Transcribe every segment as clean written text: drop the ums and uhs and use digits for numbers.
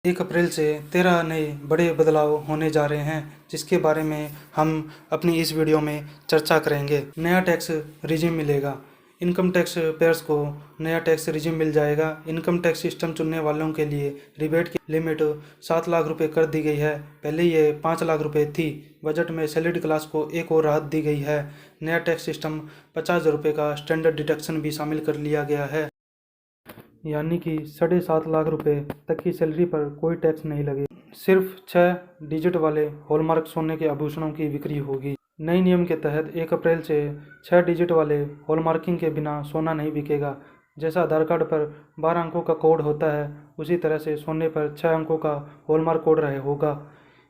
1 अप्रैल से 13 नए बड़े बदलाव होने जा रहे हैं, जिसके बारे में हम अपनी इस वीडियो में चर्चा करेंगे। नया टैक्स रिजिम मिलेगा। इनकम टैक्स पेयर्स को नया टैक्स रिजिम मिल जाएगा। इनकम टैक्स सिस्टम चुनने वालों के लिए रिबेट की लिमिट 7 लाख रुपए कर दी गई है। पहले ये 5 लाख रुपए थी। बजट में सैलरीड क्लास को एक और राहत दी गई है। नया टैक्स सिस्टम 50,000 रुपये का स्टैंडर्ड डिडक्शन भी शामिल कर लिया गया है, यानी कि 7.5 लाख रुपए तक की सैलरी पर कोई टैक्स नहीं लगेगा। सिर्फ 6 डिजिट वाले हॉलमार्क सोने के आभूषणों की बिक्री होगी। नए नियम के तहत 1 अप्रैल से 6 डिजिट वाले हॉलमार्किंग के बिना सोना नहीं बिकेगा। जैसा आधार कार्ड पर 12 अंकों का कोड होता है, उसी तरह से सोने पर 6 अंकों का हॉलमार्क कोड रहे होगा।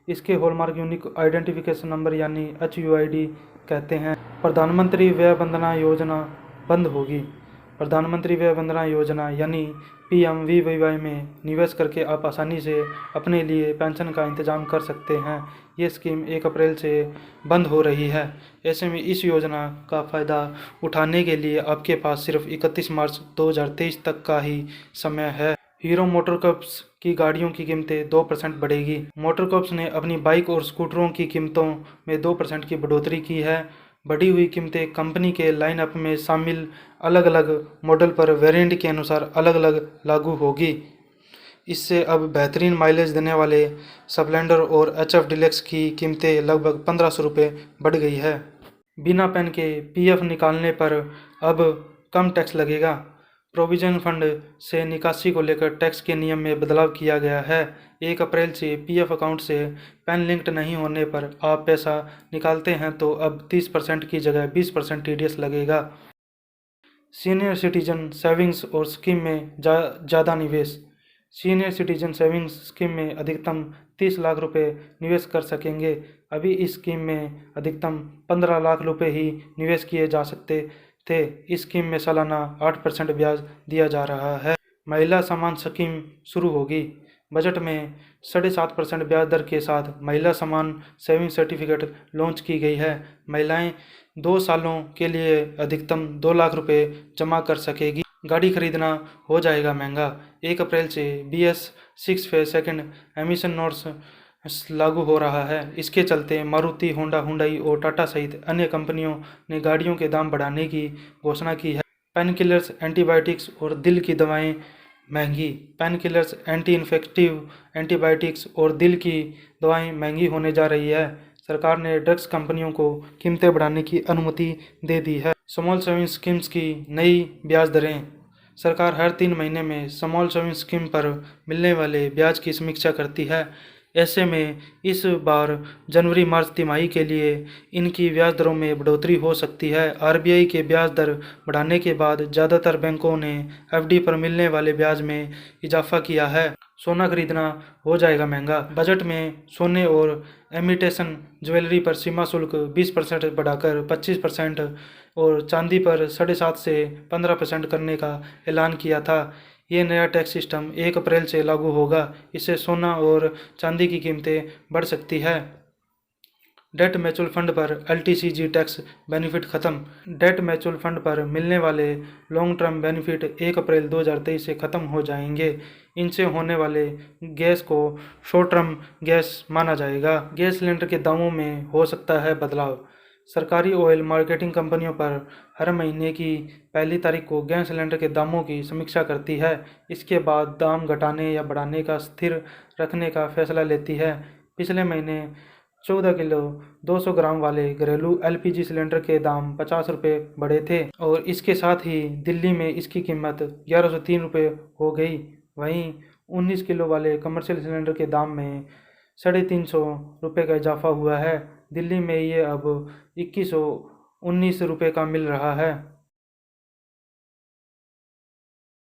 इसके हॉलमार्क यूनिक आइडेंटिफिकेशन नंबर यानी HUID कहते हैं। प्रधानमंत्री वय वंदना योजना बंद होगी। प्रधानमंत्री वय वंदना योजना यानी PMVY में निवेश करके आप आसानी से अपने लिए पेंशन का इंतजाम कर सकते हैं। ये स्कीम 1 अप्रैल से बंद हो रही है। ऐसे में इस योजना का फ़ायदा उठाने के लिए आपके पास सिर्फ 31 मार्च 2023 तक का ही समय है। हीरो मोटरकॉर्प्स की गाड़ियों की कीमतें 2% बढ़ेगी। मोटरकॉर्प्स ने अपनी बाइक और स्कूटरों की कीमतों में 2% की बढ़ोतरी की है। बढ़ी हुई कीमतें कंपनी के लाइनअप में शामिल अलग अलग मॉडल पर वेरिएंट के अनुसार अलग अलग लागू होगी। इससे अब बेहतरीन माइलेज देने वाले स्प्लेंडर और HF डिलक्स की कीमतें लगभग 1500 रुपये बढ़ गई है। बिना पैन के PF निकालने पर अब कम टैक्स लगेगा। प्रोविजन फंड से निकासी को लेकर टैक्स के नियम में बदलाव किया गया है। 1 अप्रैल से PF अकाउंट से पैन लिंक्ड नहीं होने पर आप पैसा निकालते हैं तो अब 30% की जगह 20% TDS लगेगा। सीनियर सिटीजन सेविंग्स और स्कीम में ज़्यादा निवेश। सीनियर सिटीजन सेविंग्स स्कीम में अधिकतम 30 लाख रुपए निवेश कर सकेंगे। अभी इस स्कीम में अधिकतम 15 लाख रुपए ही निवेश किए जा सकते थे। इस स्कीम में सालाना 8% ब्याज दिया जा रहा है। महिला सम्मान स्कीम शुरू होगी। बजट में 7.5% ब्याज दर के साथ महिला सम्मान सेविंग सर्टिफिकेट लॉन्च की गई है। महिलाएं 2 सालों के लिए अधिकतम 2 लाख रुपए जमा कर सकेगी। गाड़ी खरीदना हो जाएगा महंगा। 1 अप्रैल से BS 6 phase second emission norms लागू हो रहा है। इसके चलते मारुति, होंडा, हुंडई और टाटा सहित अन्य कंपनियों ने गाड़ियों के दाम बढ़ाने की घोषणा की है। पेन किलर्स, एंटीबायोटिक्स और दिल की दवाएं महंगी। Pain killers, anti infective antibiotics और दिल की दवाएं महंगी होने जा रही है। सरकार ने ड्रग्स कंपनियों को कीमतें बढ़ाने की अनुमति दे दी है। स्मॉल सेविंग स्कीम्स की नई ब्याज दरें। सरकार हर 3 महीने में स्मॉल सेविंग स्कीम पर मिलने वाले ब्याज की समीक्षा करती है। ऐसे में इस बार जनवरी मार्च तिमाही के लिए इनकी ब्याज दरों में बढ़ोतरी हो सकती है। RBI के ब्याज दर बढ़ाने के बाद ज़्यादातर बैंकों ने FD पर मिलने वाले ब्याज में इजाफा किया है। सोना खरीदना हो जाएगा महंगा। बजट में सोने और इमिटेशन ज्वेलरी पर सीमा शुल्क 20% बढ़ाकर 25% और चांदी पर 7.5 से 15% करने का ऐलान किया था। ये नया टैक्स सिस्टम 1 अप्रैल से लागू होगा। इससे सोना और चांदी की कीमतें बढ़ सकती है। डेट म्यूचुअल फंड पर LTCG टैक्स बेनिफिट खत्म। डेट म्यूचुअल फंड पर मिलने वाले लॉन्ग टर्म बेनिफिट 1 अप्रैल 2023 से खत्म हो जाएंगे। इनसे होने वाले गैस को शॉर्ट टर्म गैस माना जाएगा। गैस सिलेंडर के दामों में हो सकता है बदलाव। सरकारी ऑयल मार्केटिंग कंपनियों पर हर महीने की पहली तारीख को गैस सिलेंडर के दामों की समीक्षा करती है। इसके बाद दाम घटाने या बढ़ाने का स्थिर रखने का फैसला लेती है। पिछले महीने 14 किलो 200 ग्राम वाले घरेलू LPG सिलेंडर के दाम 50 रुपये बढ़े थे और इसके साथ ही दिल्ली में इसकी कीमत 1103 रुपये हो गई। वहीं 19 किलो वाले कमर्शियल सिलेंडर के दाम में 350 रुपये का इजाफा हुआ है। दिल्ली में ये अब 2119 रुपये का मिल रहा है।